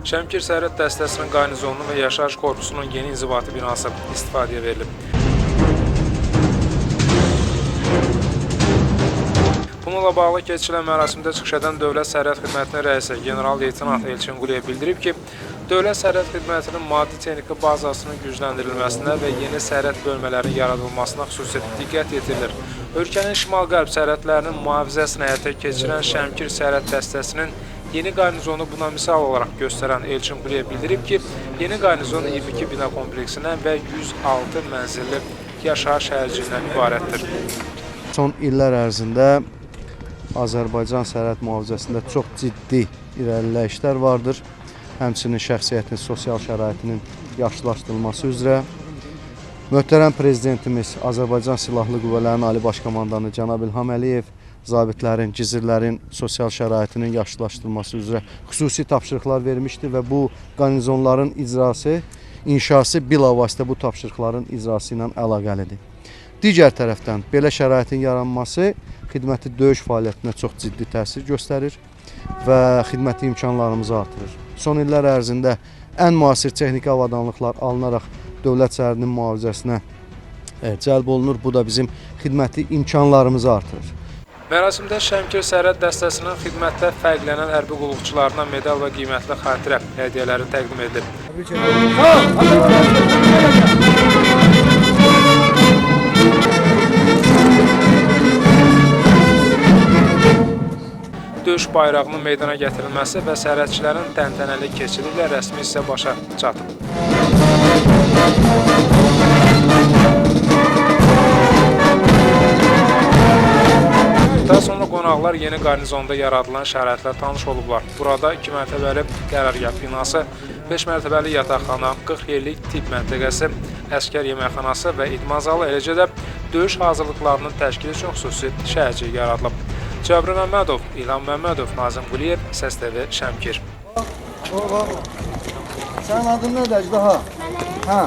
Şəmkir Sərhəd dəstəsinin qarnizonunun və yaşayış korpusunun yeni inzibati binası istifadəyə verilib. Bununla bağlı keçirilən mərasimdə çıxış edən Dövlət Sərhəd Xidmətinin rəisi General-Leytenant Elçin Quliyev bildirib ki, Dövlət Sərhəd Xidmətinin maddi-texniki bazasının gücləndirilməsinə və yeni sərhəd bölmələrin yaradılmasına xüsusi diqqət yetirilir. Ölkənin şimal-qərb sərhədlərinin mühafizəsini həyata keçirən Şəmkir Sərhəd dəstəsinin yeni qarnizonu buna misal olaraq göstərən Elçin Quliyev bildirib ki, yeni qarnizon 22 bina kompleksindən və 106 mənzilli yaşayış hərcindən ibarətdir. Son illər ərzində Azərbaycan sərhəd mühafizəsində çox ciddi irəliləyişlər vardır. Həmçinin şəxsiyyətin, sosial şəraitinin yaxşılaşdırılması üzrə möhtərəm prezidentimiz Azərbaycan Silahlı Qüvvələrinin Ali Baş Komandanı cənab İlham Əliyev zabitlərin, gizirlərin sosial şəraitinin yaxşılaşdırılması üzrə xüsusi tapşırıqlar vermişdir və bu qarnizonların inşası bilavasitə bu tapşırıqların icrası ilə əlaqəlidir. Digər tərəfdən belə şəraitin yaranması xidməti döyüş fəaliyyətinə çox ciddi təsir göstərir və xidməti imkanlarımızı artırır. Son illər ərzində ən müasir texniki avadanlıqlar alınaraq dövlət sərhədinin mühafizəsinə cəlb olunur. Bu da bizim xidməti imkanlarımızı artırır. Mərasimdə Şəmkir Sərhəd dəstəsinin xidmətdə fərqlənən hərbi qulluqçularına medal və qiymətli xatirə hədiyyələri təqdim edilib. Döyüş bayrağının meydana gətirilməsi və sərhədçilərin təntənəli keçidi ilə rəsmi hissə başa çatıb. Daha sonra qonaqlar yeni qarnizonda yaradılan şəraitlə tanış olublar. Burada 2 mərtəbəli qərargah binası, 5 mərtəbəli yataqxana, 40 yerlik tibb məntəqəsi, əskər yeməkxanası və idman zalı, eləcə də döyüş hazırlıqlarının təşkili üçün xüsusi şəhərcik yaradılıb. Cəbri Məmmədov, İlham Məmmədov, Nazım Quliyev, Səs TV, Şəmkir. Sənin adın nədir Əcdaha? Hə?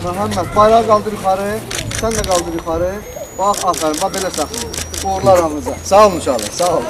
Məhəmməd. Bayrağı qaldır yuxarı, sən də qaldır yuxarı. Bax, afərin, bax belə saxlayın. Uğurlar hamınıza. Sağ olun uşaqlar, sağ olun.